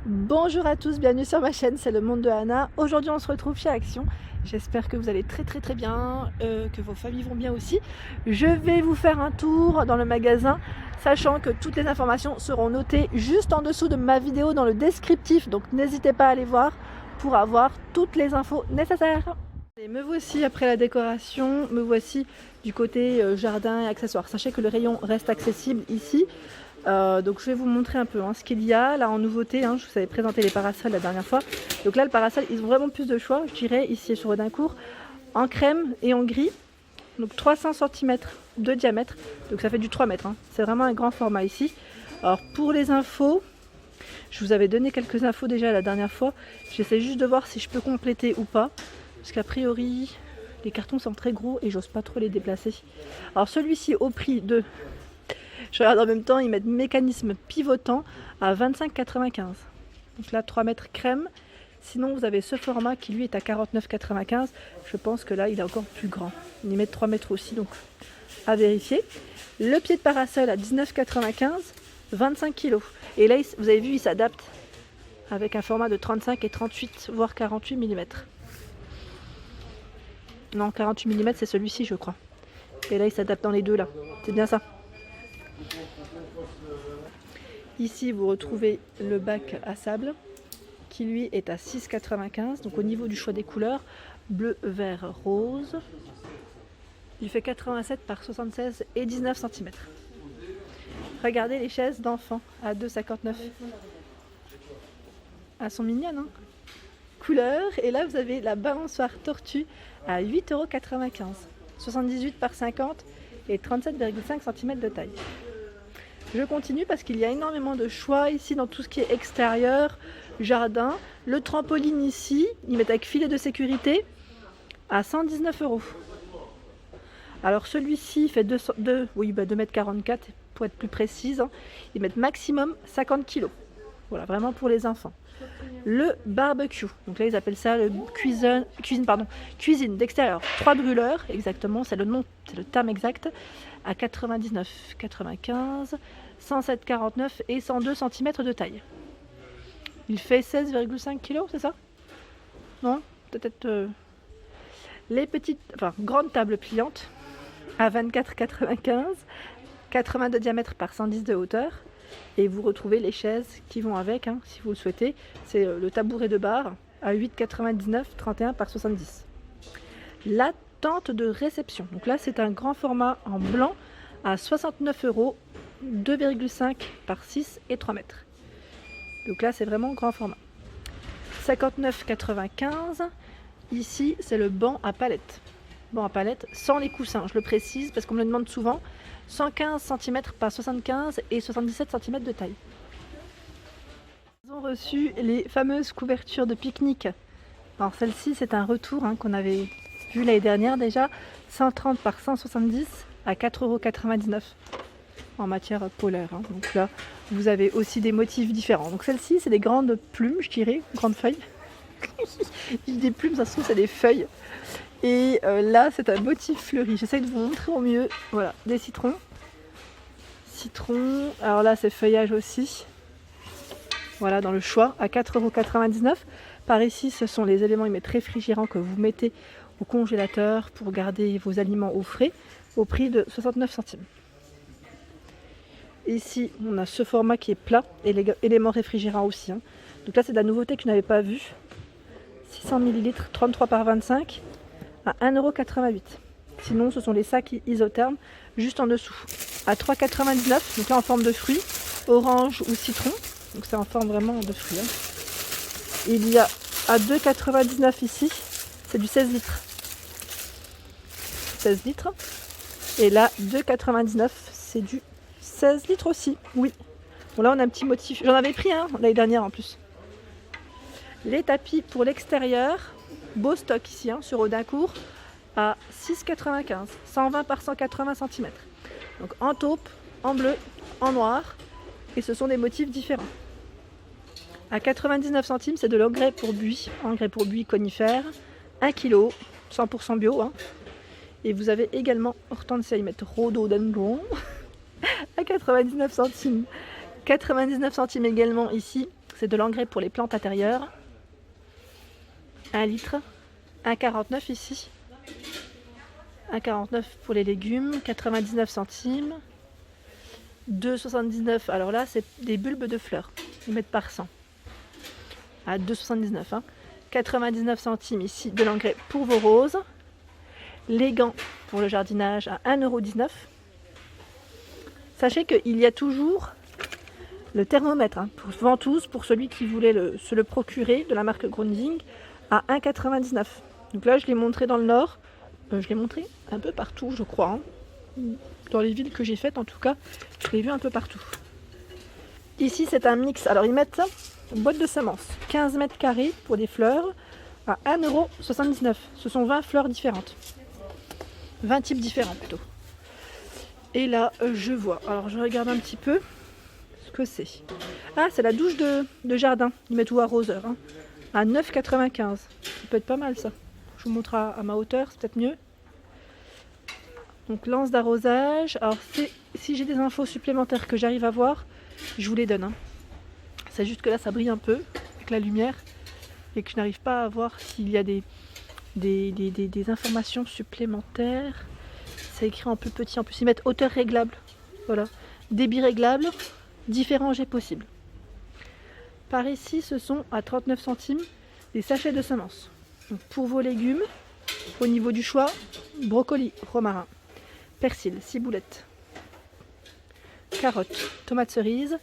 Bonjour à tous, bienvenue sur ma chaîne, c'est le monde de Anna. Aujourd'hui on se retrouve chez Action. J'espère que vous allez très bien, que vos familles vont bien aussi. Je vais vous faire un tour dans le magasin, sachant que toutes les informations seront notées juste en dessous de ma vidéo dans le descriptif. Donc n'hésitez pas à aller voir pour avoir toutes les infos nécessaires. Et me voici après la décoration, me voici du côté jardin et accessoires. Sachez que le rayon reste accessible ici. Donc je vais vous montrer un peu ce qu'il y a là en nouveauté. Je vous avais présenté les parasols la dernière fois. Donc là le parasol, ils ont vraiment plus de choix, je dirais, ici sur Audincourt, en crème et en gris. Donc 300 cm de diamètre, donc ça fait du 3 mètres. C'est vraiment un grand format ici. Alors pour les infos, je vous avais donné quelques infos déjà la dernière fois. J'essaie juste de voir si je peux compléter ou pas, parce qu'a priori les cartons sont très gros et j'ose pas trop les déplacer. Alors celui-ci au prix de... Je regarde en même temps, ils mettent mécanisme pivotant à 25,95. Donc là, 3 mètres crème. Sinon, vous avez ce format qui lui est à 49,95. Je pense que là, il est encore plus grand. Ils mettent 3 mètres aussi, donc à vérifier. Le pied de parasol à 19,95, 25 kg. Et là, vous avez vu, il s'adapte avec un format de 35 et 38, voire 48 mm. Non, 48 mm, c'est celui-ci, je crois. Et là, il s'adapte dans les deux, là. C'est bien ça. Ici, vous retrouvez le bac à sable qui lui est à 6,95. Donc au niveau du choix des couleurs, bleu, vert, rose. Il fait 87 par 76 et 19 cm. Regardez les chaises d'enfants à 2,59. Elles sont mignonnes, Couleur. Et là, vous avez la balançoire tortue à 8,95 €. 78 par 50 et 37,5 cm de taille. Je continue parce qu'il y a énormément de choix ici dans tout ce qui est extérieur, jardin. Le trampoline ici, ils mettent avec filet de sécurité à 119 €. Alors celui-ci fait 2,44 m pour être plus précise. Ils mettent maximum 50 kg. Voilà, vraiment pour les enfants. Le barbecue, donc là ils appellent ça le cuisine d'extérieur. 3 brûleurs, exactement, c'est le nom, c'est le terme exact, à 99,95, 107,49 et 102 cm de taille. Il fait 16,5 kg, c'est ça? Non? Peut-être les petites, grandes tables pliantes à 24,95, 80 de diamètre par 110 de hauteur. Et vous retrouvez les chaises qui vont avec, si vous le souhaitez. C'est le tabouret de bar à 8,99, 31 par 70. La tente de réception. Donc là, c'est un grand format en blanc à 69 €, 2,5 par 6 et 3 mètres. Donc là, c'est vraiment grand format. 59,95. Ici, c'est le banc à palette. Banc à palette sans les coussins, je le précise parce qu'on me le demande souvent. 115 cm par 75 et 77 cm de taille. Ils ont reçu les fameuses couvertures de pique-nique. Alors celle-ci, c'est un retour qu'on avait vu l'année dernière déjà. 130 par 170 à 4,99 € en matière polaire. Donc là, vous avez aussi des motifs différents. Donc celle-ci, c'est des grandes plumes, je dirais, grandes feuilles. Je dis des plumes, ça se trouve, c'est des feuilles. Et là, c'est un motif fleuri. J'essaie de vous montrer au mieux. Voilà, des citrons. Citron. Alors là, c'est feuillage aussi. Voilà, dans le choix, à 4,99 €. Par ici, ce sont les éléments réfrigérants que vous mettez au congélateur pour garder vos aliments au frais, au prix de 69 centimes. Ici, on a ce format qui est plat, et les éléments réfrigérants aussi. Donc là, c'est de la nouveauté que je n'avais pas vue. 600 ml, 33 par 25, à 1,88 €. Sinon, ce sont les sacs isothermes, juste en dessous, à 3,99 €. Donc là, en forme de fruits, orange ou citron. Donc c'est en forme vraiment de fruits. Il y a à 2,99 € ici, c'est du 16 litres. 16 litres. Et là, 2,99 €, c'est du 16 litres aussi. Oui. Bon, là, on a un petit motif. J'en avais pris l'année dernière en plus. Les tapis pour l'extérieur, beau stock ici sur Audincourt, à 6,95, 120 par 180 cm. Donc en taupe, en bleu, en noir, et ce sont des motifs différents. À 99 centimes, c'est de l'engrais pour buis conifère, 1 kg, 100% bio. Et vous avez également hortensia, ils mettent rhododendron à 99 centimes. 99 centimes également ici, c'est de l'engrais pour les plantes intérieures. 1 litre. 1,49 ici. 1,49 pour les légumes. 99 centimes. 2,79. Alors là, c'est des bulbes de fleurs. Ils mettent par 100. À 2,79. Hein. 99 centimes ici de l'engrais pour vos roses. Les gants pour le jardinage à 1,19 €. Sachez qu'il y a toujours le thermomètre hein, pour ventouse pour celui qui voulait se le procurer de la marque Grundig à 1,99 €. Donc là, je l'ai montré dans le Nord. Je l'ai montré un peu partout, je crois. Hein. Dans les villes que j'ai faites, en tout cas, je l'ai vu un peu partout. Ici, c'est un mix. Alors, ils mettent ça, une boîte de semences. 15 mètres carrés pour des fleurs à 1,79 €. Ce sont 20 fleurs différentes. 20 types différents plutôt. Et là, je vois. Alors, je regarde un petit peu ce que c'est. Ah, c'est la douche de jardin. Ils mettent tout arroseur. Hein. À 9,95 €. Ça peut être pas mal, ça. Je vous montre à ma hauteur, c'est peut-être mieux. Donc, lance d'arrosage. Alors, si j'ai des infos supplémentaires que j'arrive à voir, je vous les donne. Hein. C'est juste que là, ça brille un peu avec la lumière et que je n'arrive pas à voir s'il y a des informations supplémentaires. C'est écrit en plus petit. En plus, ils mettent hauteur réglable. Voilà. Débit réglable. Différents jets possibles. Par ici, ce sont à 39 centimes des sachets de semences. Donc, pour vos légumes, au niveau du choix, brocoli, romarin, persil, ciboulette, carottes, tomates cerises.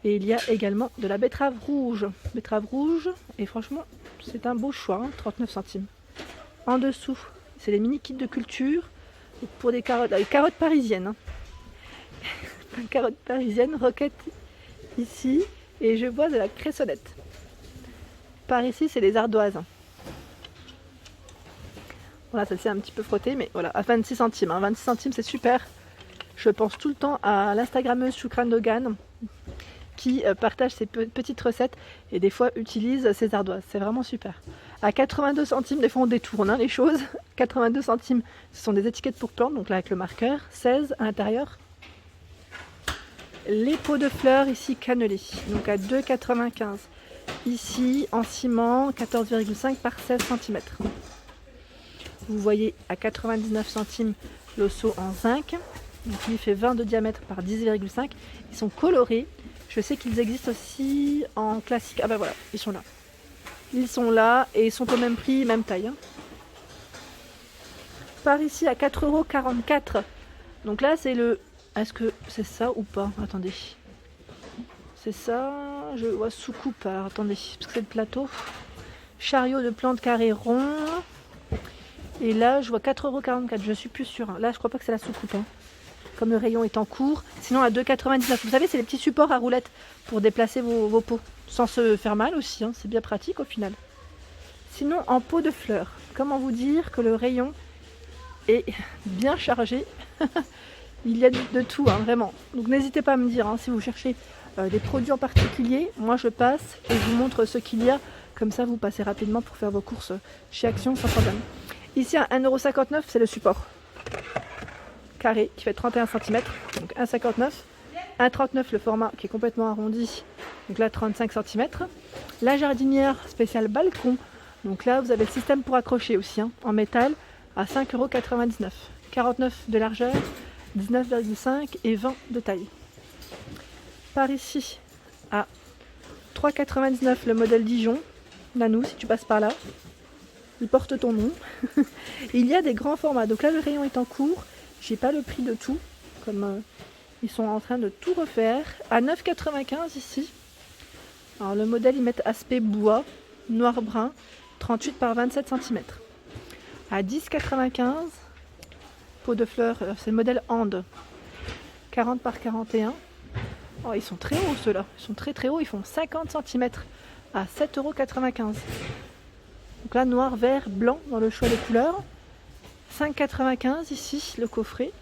Et il y a également de la betterave rouge. Betterave rouge, et franchement, c'est un beau choix, hein, 39 centimes. En dessous, c'est les mini kits de culture pour des carottes, les carottes parisiennes. Hein. Carottes parisiennes, roquette ici, et je vois de la cressonnette. Par ici, c'est les ardoises. Voilà, celle-ci est un petit peu frottée, mais voilà, à 26 centimes. Hein. 26 centimes, c'est super. Je pense tout le temps à l'Instagrammeuse Choukran Dogan qui partage ses petites recettes et des fois utilise ses ardoises. C'est vraiment super. À 82 centimes, des fois on détourne hein, les choses. 82 centimes, ce sont des étiquettes pour plantes, donc là avec le marqueur. 16 à l'intérieur. Les pots de fleurs ici cannelés, donc à 2,95. Ici en ciment, 14,5 par 16 cm. Vous voyez à 99 centimes le seau en zinc. Donc il fait 20 de diamètre par 10,5. Ils sont colorés. Je sais qu'ils existent aussi en classique. Ah ben voilà, ils sont là. Ils sont là et ils sont au même prix, même taille. Hein. Par ici à 4,44 €. Donc là c'est le... Est-ce que c'est ça ou pas? Attendez. C'est ça. Je vois soucoupe. Alors, attendez, parce que c'est le plateau. Chariot de plantes carré rond. Et là, je vois 4,44 €. Je suis plus sûre. Hein. Là, je crois pas que c'est la soucoupe. Hein. Comme le rayon est en cours. Sinon, à 2,99 €. Vous savez, c'est les petits supports à roulettes pour déplacer vos pots. Sans se faire mal aussi. Hein. C'est bien pratique au final. Sinon, en pot de fleurs. Comment vous dire que le rayon est bien chargé? Il y a de tout, hein, vraiment. Donc n'hésitez pas à me dire hein, si vous cherchez des produits en particulier. Moi, je passe et je vous montre ce qu'il y a. Comme ça, vous passez rapidement pour faire vos courses chez Action sans problème. Ici, à 1,59 €, c'est le support carré qui fait 31 cm. Donc 1,59 €. 1,39 € le format qui est complètement arrondi. Donc là, 35 cm. La jardinière spéciale balcon. Donc là, vous avez le système pour accrocher aussi hein, en métal à 5,99 €. 49 de largeur. 19,5 et 20 de taille. Par ici, à 3,99 € le modèle Dijon. Nanou, si tu passes par là. Il porte ton nom. Il y a des grands formats. Donc là, le rayon est en cours. J'ai pas le prix de tout. Comme ils sont en train de tout refaire. À 9,95 € ici. Alors le modèle, ils mettent aspect bois, noir-brun, 38 par 27 cm. À 10,95 €. Pot de fleurs, c'est le modèle Ande, 40 par 41. Oh, ils sont très hauts ceux-là, ils sont très très hauts, ils font 50 cm à 7,95 €. Donc là, noir, vert, blanc dans le choix des couleurs. 5,95 € ici, le coffret,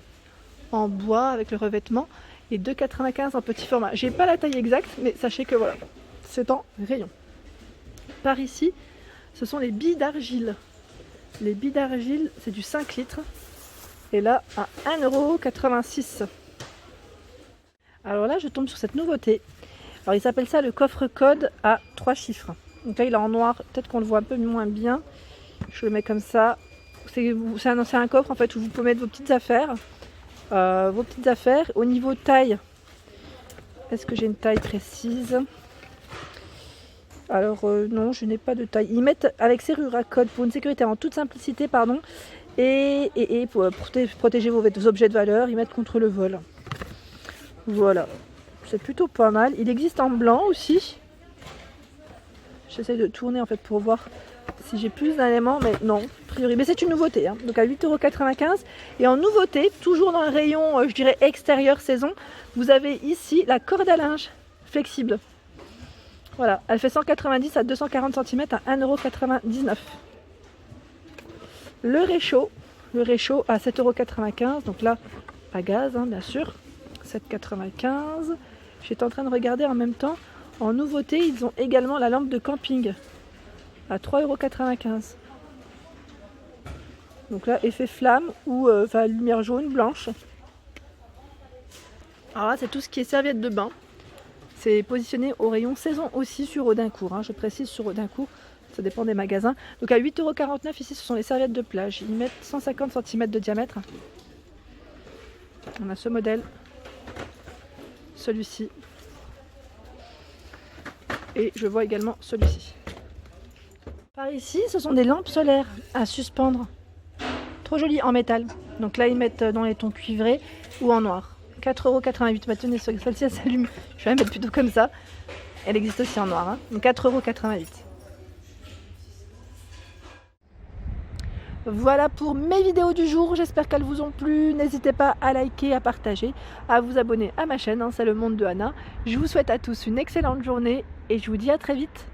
en bois avec le revêtement, et 2,95 € en petit format. J'ai pas la taille exacte, mais sachez que voilà, c'est en rayon. Par ici, ce sont les billes d'argile. Les billes d'argile, c'est du 5 litres. Et là, à 1,86 €. Alors là, je tombe sur cette nouveauté. Alors, il s'appelle ça le coffre-code à 3 chiffres. Donc là, il est en noir. Peut-être qu'on le voit un peu moins bien. Je le mets comme ça. C'est un coffre en fait où vous pouvez mettre vos petites affaires. Au niveau taille, est-ce que j'ai une taille précise? Alors non, je n'ai pas de taille. Ils mettent avec serrure à code pour une sécurité en toute simplicité, pardon, et pour protéger vos objets de valeur, ils mettent contre le vol. Voilà, c'est plutôt pas mal. Il existe en blanc aussi. J'essaie de tourner en fait pour voir si j'ai plus d'éléments, mais non, a priori. Mais c'est une nouveauté, hein. Donc à 8,95 €. Et en nouveauté, toujours dans le rayon, je dirais extérieur saison, vous avez ici la corde à linge flexible. Voilà, elle fait 190 à 240 cm à 1,99 €. Le réchaud à 7,95 €. Donc là, à gaz, hein, bien sûr. 7,95 €. J'étais en train de regarder en même temps. En nouveauté, ils ont également la lampe de camping à 3,95 €. Donc là, effet flamme ou lumière jaune, blanche. Alors là, c'est tout ce qui est serviette de bain. C'est positionné au rayon saison aussi sur Audincourt, hein, je précise sur Audincourt, ça dépend des magasins. Donc à 8,49 € ici, ce sont les serviettes de plage. Ils mettent 150 cm de diamètre. On a ce modèle, celui-ci, et je vois également celui-ci. Par ici, ce sont des lampes solaires à suspendre. Trop jolies en métal. Donc là, ils mettent dans les tons cuivrés ou en noir. 4,88 €. Bah, tenez, celle-ci, elle s'allume. Je vais la mettre plutôt comme ça. Elle existe aussi en noir. Hein. Donc 4,88 €. Voilà pour mes vidéos du jour. J'espère qu'elles vous ont plu. N'hésitez pas à liker, à partager, à vous abonner à ma chaîne. Hein, c'est le monde de Anna. Je vous souhaite à tous une excellente journée et je vous dis à très vite.